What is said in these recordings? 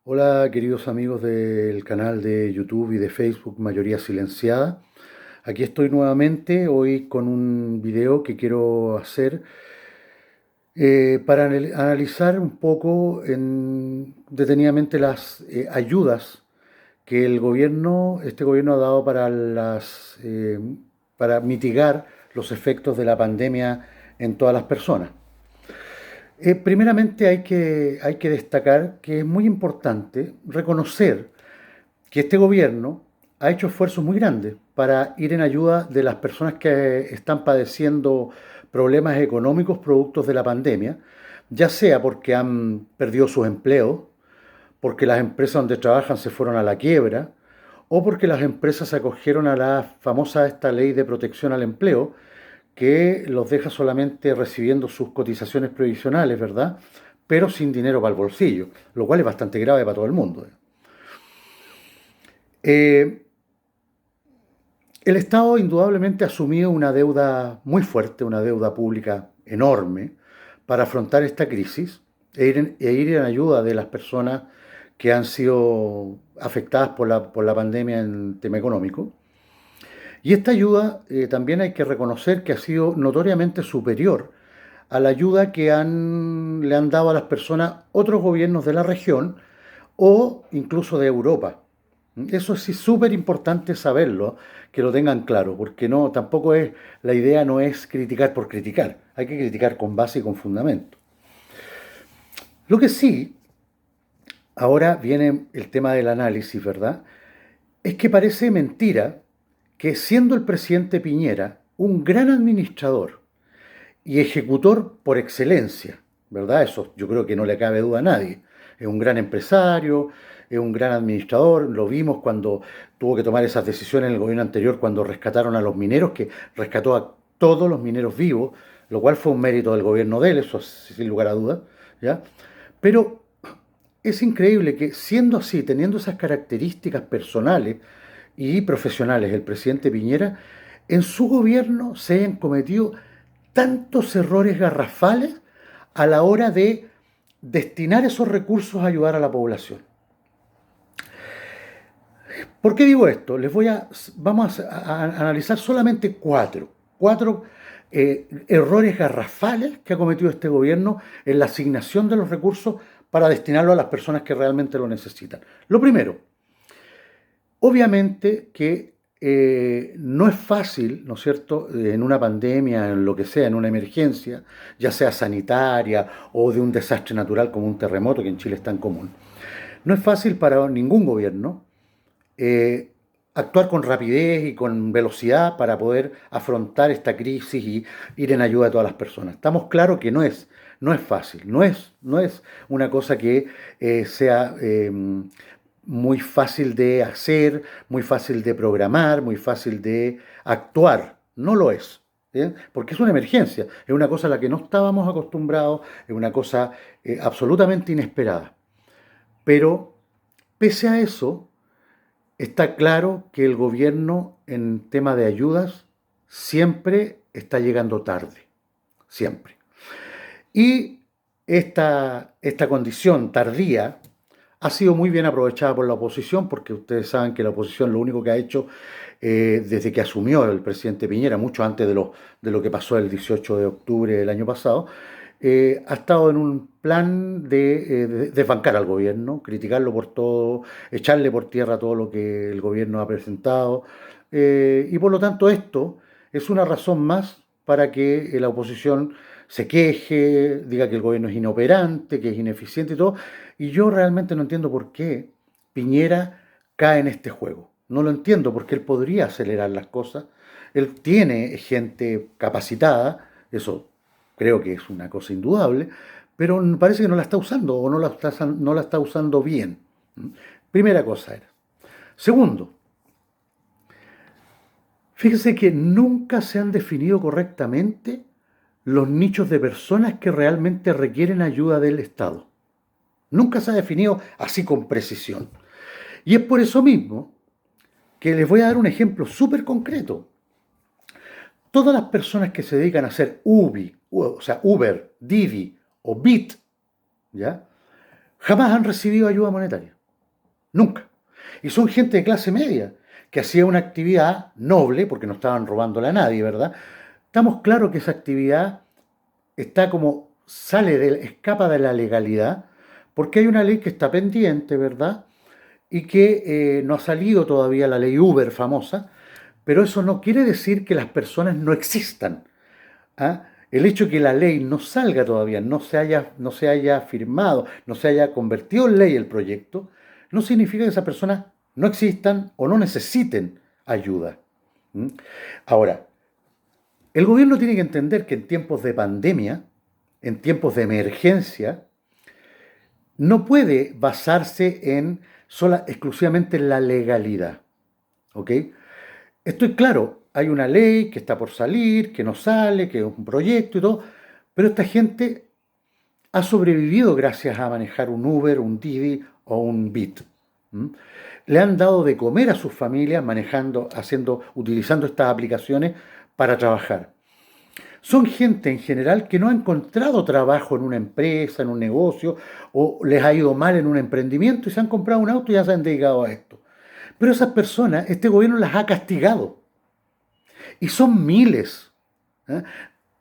Hola queridos amigos del canal de YouTube y de Facebook Mayoría Silenciada. Aquí estoy nuevamente hoy con un video que quiero hacer para analizar un poco detenidamente las ayudas que este gobierno ha dado para mitigar los efectos de la pandemia en todas las personas. Primeramente hay que destacar que es muy importante reconocer que este gobierno ha hecho esfuerzos muy grandes para ir en ayuda de las personas que están padeciendo problemas económicos productos de la pandemia, ya sea porque han perdido sus empleos, porque las empresas donde trabajan se fueron a la quiebra, o porque las empresas se acogieron a la famosa esta ley de protección al empleo, que los deja solamente recibiendo sus cotizaciones previsionales, ¿verdad? Pero sin dinero para el bolsillo, lo cual es bastante grave para todo el mundo. Eh, el Estado indudablemente ha asumido una deuda muy fuerte, una deuda pública enorme, para afrontar esta crisis e ir en ayuda de las personas que han sido afectadas por la pandemia en tema económico. Y esta ayuda también hay que reconocer que ha sido notoriamente superior a la ayuda que le han dado a las personas otros gobiernos de la región o incluso de Europa. Eso sí es súper importante saberlo, que lo tengan claro, porque no, tampoco es, la idea no es criticar por criticar, hay que criticar con base y con fundamento. Lo que sí, ahora viene el tema del análisis, ¿verdad? Es que parece mentira que siendo el presidente Piñera un gran administrador y ejecutor por excelencia, ¿verdad? Eso yo creo que no le cabe duda a nadie. Es un gran empresario, es un gran administrador, lo vimos cuando tuvo que tomar esas decisiones en el gobierno anterior, cuando rescataron a los mineros, que rescató a todos los mineros vivos, lo cual fue un mérito del gobierno de él, eso sin lugar a dudas, ¿ya? Pero es increíble que siendo así, teniendo esas características personales y profesionales, el presidente Piñera, en su gobierno se hayan cometido tantos errores garrafales a la hora de destinar esos recursos a ayudar a la población. ¿Por qué digo esto? Vamos a analizar solamente cuatro errores garrafales que ha cometido este gobierno en la asignación de los recursos para destinarlo a las personas que realmente lo necesitan. Lo primero, obviamente que no es fácil, ¿no es cierto?, en una pandemia, en lo que sea, en una emergencia, ya sea sanitaria o de un desastre natural como un terremoto, que en Chile es tan común. No es fácil para ningún gobierno eh, actuar con rapidez y con velocidad para poder afrontar esta crisis y ir en ayuda de todas las personas. Estamos claros que no es fácil, no es una cosa que sea muy fácil de hacer, muy fácil de programar, muy fácil de actuar. No lo es. ¿Bien? Porque es una emergencia, es una cosa a la que no estábamos acostumbrados, es una cosa absolutamente inesperada. Pero pese a eso, está claro que el gobierno en tema de ayudas siempre está llegando tarde, siempre. Y esta condición tardía ha sido muy bien aprovechada por la oposición, porque ustedes saben que la oposición lo único que ha hecho desde que asumió el presidente Piñera, mucho antes de lo que pasó el 18 de octubre del año pasado, ha estado en un plan de desbancar al gobierno, criticarlo por todo, echarle por tierra todo lo que el gobierno ha presentado. Y por lo tanto esto es una razón más para que la oposición se queje, diga que el gobierno es inoperante, que es ineficiente y todo. Y yo realmente no entiendo por qué Piñera cae en este juego. No lo entiendo porque él podría acelerar las cosas. Él tiene gente capacitada, eso creo que es una cosa indudable, pero parece que no la está usando o no la está usando bien. Primera cosa era. Segundo, fíjese que nunca se han definido correctamente los nichos de personas que realmente requieren ayuda del Estado. Nunca se ha definido así con precisión. Y es por eso mismo que les voy a dar un ejemplo súper concreto. Todas las personas que se dedican a hacer o sea, Uber, Didi o Bit, ¿ya? Jamás han recibido ayuda monetaria. nunca. Y son gente de clase media, que hacía una actividad noble, porque no estaban robándole a nadie, ¿verdad? Estamos claros que esa actividad está como, escapa de la legalidad, porque hay una ley que está pendiente, ¿verdad? Y que no ha salido todavía la ley Uber famosa, pero eso no quiere decir que las personas no existan. ¿Ah? El hecho de que la ley no salga todavía, no se haya firmado, no se haya convertido en ley el proyecto, no significa que esas personas no existan o no necesiten ayuda. ¿Mm? Ahora, el gobierno tiene que entender que en tiempos de pandemia, en tiempos de emergencia, no puede basarse exclusivamente en la legalidad. ¿Ok? Estoy claro, hay una ley que está por salir, que no sale, que es un proyecto y todo, pero esta gente ha sobrevivido gracias a manejar un Uber, un Didi o un Bit. ¿Mm? Le han dado de comer a sus familias utilizando estas aplicaciones para trabajar. Son gente en general que no ha encontrado trabajo en una empresa, en un negocio, o les ha ido mal en un emprendimiento y se han comprado un auto y ya se han dedicado a esto. Pero esas personas, este gobierno las ha castigado. Y son miles. ¿Eh?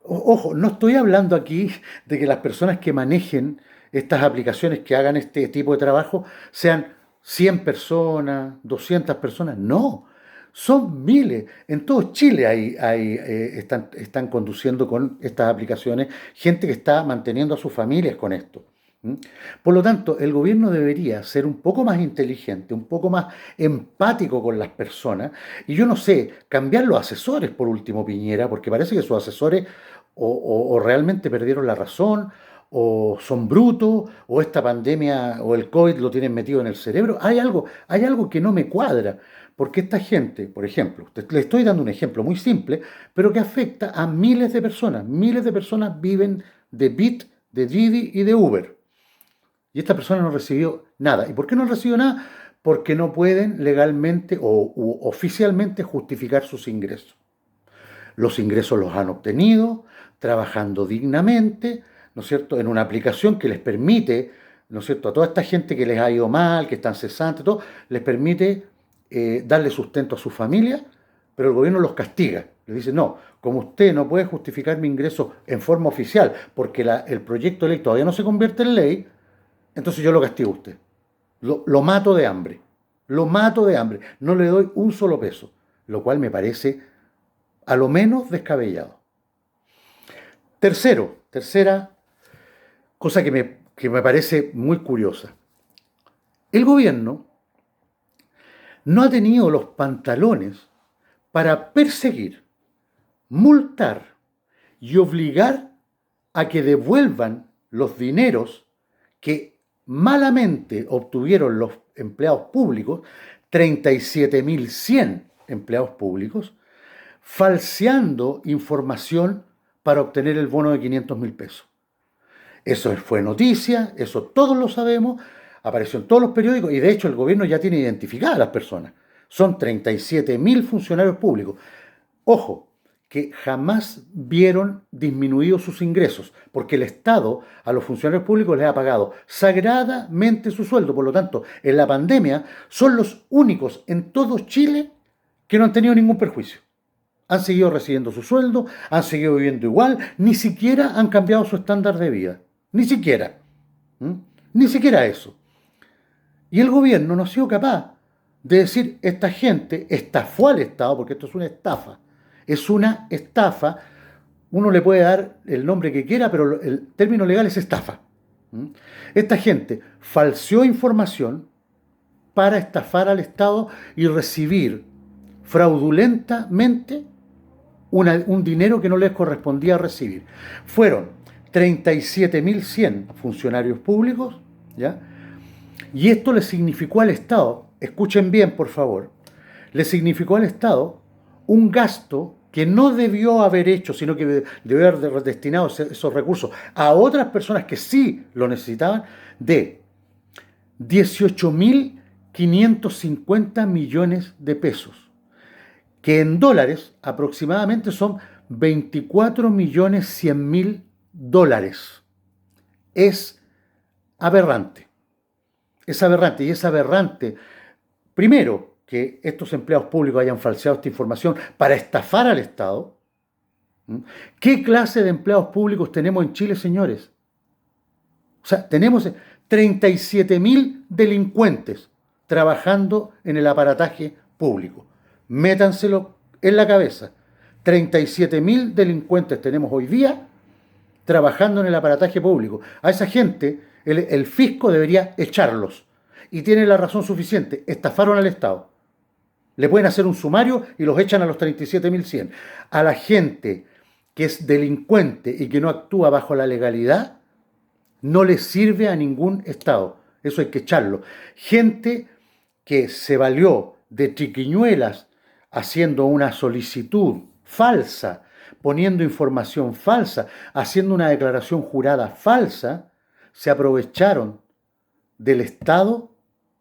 Ojo, no estoy hablando aquí de que las personas que manejen estas aplicaciones, que hagan este tipo de trabajo, sean 100 personas, 200 personas. No, son miles. En todo Chile están conduciendo con estas aplicaciones gente que está manteniendo a sus familias con esto. ¿Mm? Por lo tanto, el gobierno debería ser un poco más inteligente, un poco más empático con las personas, y yo no sé, cambiar los asesores por último, Piñera, porque parece que sus asesores o realmente perdieron la razón, o son brutos, o esta pandemia o el COVID lo tienen metido en el cerebro. Hay algo que no me cuadra, porque esta gente, por ejemplo, le estoy dando un ejemplo muy simple, pero que afecta a miles de personas. Miles de personas viven de Bit, de Didi y de Uber. Y esta persona no recibió nada. ¿Y por qué no recibió nada? Porque no pueden legalmente u oficialmente justificar sus ingresos. Los ingresos los han obtenido trabajando dignamente, ¿no es cierto?, en una aplicación que les permite, ¿no es cierto?, a toda esta gente que les ha ido mal, que están cesantes, todo, les permite darle sustento a su familia, pero el gobierno los castiga. Les dice, no, como usted no puede justificar mi ingreso en forma oficial porque el proyecto de ley todavía no se convierte en ley, entonces yo lo castigo a usted. Lo mato de hambre. Lo mato de hambre. No le doy un solo peso. Lo cual me parece a lo menos descabellado. Tercera cosa que me parece muy curiosa. El gobierno no ha tenido los pantalones para perseguir, multar y obligar a que devuelvan los dineros que malamente obtuvieron los empleados públicos, 37.100 empleados públicos, falseando información para obtener el bono de 500.000 pesos. Eso fue noticia, eso todos lo sabemos, apareció en todos los periódicos y de hecho el gobierno ya tiene identificadas a las personas. Son 37.000 funcionarios públicos. Ojo, que jamás vieron disminuidos sus ingresos, porque el Estado a los funcionarios públicos les ha pagado sagradamente su sueldo. Por lo tanto, en la pandemia son los únicos en todo Chile que no han tenido ningún perjuicio. Han seguido recibiendo su sueldo, han seguido viviendo igual, ni siquiera han cambiado su estándar de vida. Ni siquiera. ¿Mm? Ni siquiera eso. Y el gobierno no ha sido capaz de decir, esta gente estafó al Estado, porque esto es una estafa. Es una estafa. Uno le puede dar el nombre que quiera, pero el término legal es estafa. ¿Mm? Esta gente falseó información para estafar al Estado y recibir fraudulentamente un dinero que no les correspondía recibir. Fueron 37.100 funcionarios públicos, ¿ya? Y esto le significó al Estado, escuchen bien por favor, le significó al Estado un gasto que no debió haber hecho, sino que debió haber destinado esos recursos a otras personas que sí lo necesitaban, de 18.550 millones de pesos, que en dólares aproximadamente son 24.100.000 dólares. Es aberrante. Es aberrante y es aberrante, primero, que estos empleados públicos hayan falseado esta información para estafar al Estado. ¿Mm? ¿Qué clase de empleados públicos tenemos en Chile, señores? O sea, tenemos 37.000 delincuentes trabajando en el aparataje público. Métanselo en la cabeza. 37.000 delincuentes tenemos hoy día trabajando en el aparataje público. A esa gente el fisco debería echarlos. Y tiene la razón suficiente. Estafaron al Estado. Le pueden hacer un sumario y los echan a los 37.100. A la gente que es delincuente y que no actúa bajo la legalidad, no le sirve a ningún Estado. Eso hay que echarlo. Gente que se valió de triquiñuelas haciendo una solicitud falsa, poniendo información falsa, haciendo una declaración jurada falsa, se aprovecharon del Estado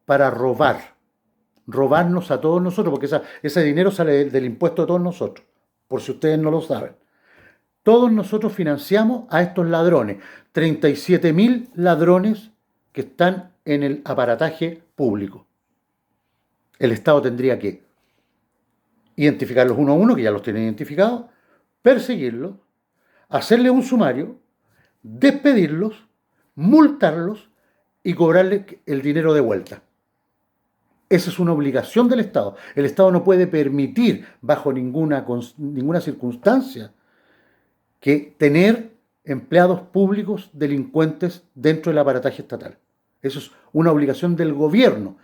para robarnos a todos nosotros, porque ese dinero sale del impuesto de todos nosotros, por si ustedes no lo saben. Todos nosotros financiamos a estos ladrones, 37.000 ladrones que están en el aparataje público. El Estado tendría que identificarlos uno a uno, que ya los tienen identificados, perseguirlos, hacerles un sumario, despedirlos, multarlos y cobrarles el dinero de vuelta. Esa es una obligación del Estado. El Estado no puede permitir, bajo ninguna circunstancia, que tener empleados públicos delincuentes dentro del aparataje estatal. Eso es una obligación del gobierno,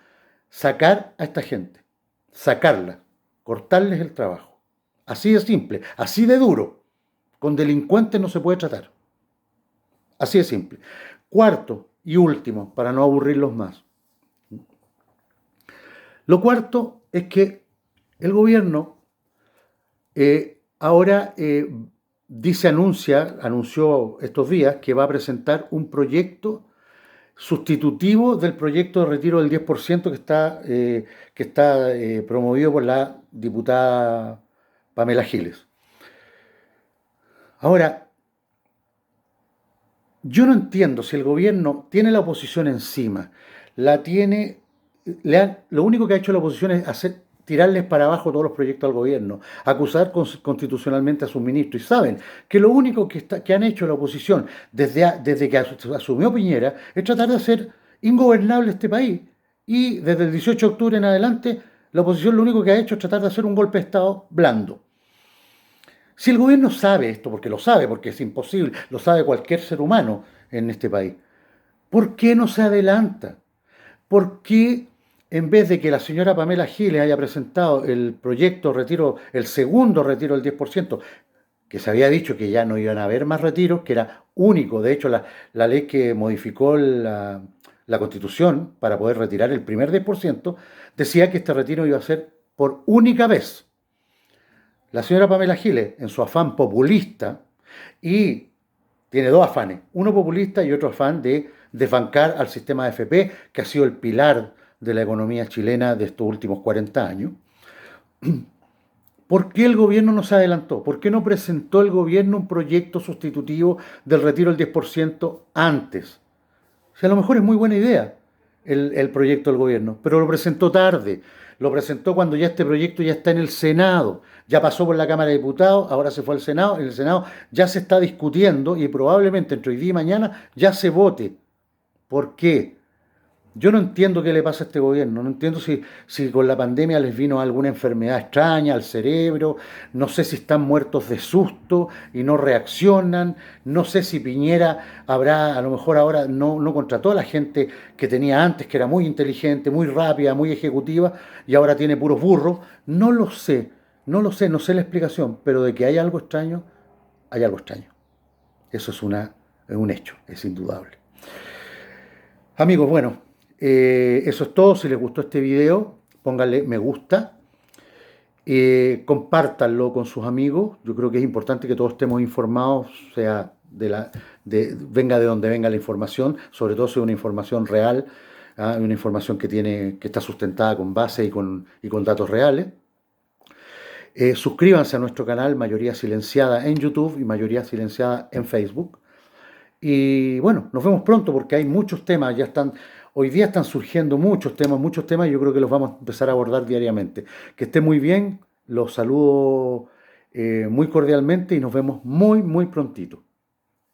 sacar a esta gente, sacarla, cortarles el trabajo. Así de simple, así de duro. Con delincuentes no se puede tratar. Así de simple. Cuarto y último, para no aburrirlos más. Lo cuarto es que el gobierno ahora anunció estos días que va a presentar un proyecto sustitutivo del proyecto de retiro del 10% que está promovido por la diputada Pamela Giles. Ahora, yo no entiendo si el gobierno tiene la oposición encima, lo único que ha hecho la oposición es tirarles para abajo todos los proyectos al gobierno, acusar constitucionalmente a sus ministros. Y saben que lo único que han hecho la oposición desde que asumió Piñera es tratar de hacer ingobernable este país. Y desde el 18 de octubre en adelante, la oposición lo único que ha hecho es tratar de hacer un golpe de Estado blando. Si el gobierno sabe esto, porque es imposible, lo sabe cualquier ser humano en este país, ¿por qué no se adelanta? ¿Por qué, en vez de que la señora Pamela Giles haya presentado el proyecto retiro, el segundo retiro del 10%, que se había dicho que ya no iban a haber más retiros, que era único, de hecho la ley que modificó la Constitución para poder retirar el primer 10%, decía que este retiro iba a ser por única vez? La señora Pamela Giles, en su afán populista, y tiene dos afanes, uno populista y otro afán de desbancar al sistema AFP, que ha sido el pilar de la economía chilena de estos últimos 40 años. ¿Por qué el gobierno no se adelantó? ¿Por qué no presentó el gobierno un proyecto sustitutivo del retiro del 10% antes? O sea, a lo mejor es muy buena idea el proyecto del gobierno, pero lo presentó tarde. Lo presentó cuando ya este proyecto ya está en el Senado, ya pasó por la Cámara de Diputados, ahora se fue al Senado, en el Senado ya se está discutiendo y probablemente entre hoy día y mañana ya se vote. ¿Por qué? Yo no entiendo qué le pasa a este gobierno, no entiendo si con la pandemia les vino alguna enfermedad extraña al cerebro, no sé si están muertos de susto y no reaccionan, no sé si Piñera a lo mejor ahora no contrató a la gente que tenía antes, que era muy inteligente, muy rápida, muy ejecutiva, y ahora tiene puros burros. No lo sé, no sé la explicación, pero de que hay algo extraño, hay algo extraño. Eso es un hecho, es indudable. Amigos, bueno, eso es todo. Si les gustó este video, pónganle me gusta, compártanlo con sus amigos. Yo creo que es importante que todos estemos informados, sea venga de donde venga la información, sobre todo si es una información real, una información que está sustentada con base y con datos reales. Suscríbanse a nuestro canal Mayoría Silenciada en YouTube y Mayoría Silenciada en Facebook. Y bueno, nos vemos pronto porque hay muchos temas, ya están Hoy día están surgiendo muchos temas, y yo creo que los vamos a empezar a abordar diariamente. Que esté muy bien, los saludo muy cordialmente y nos vemos muy, muy prontito.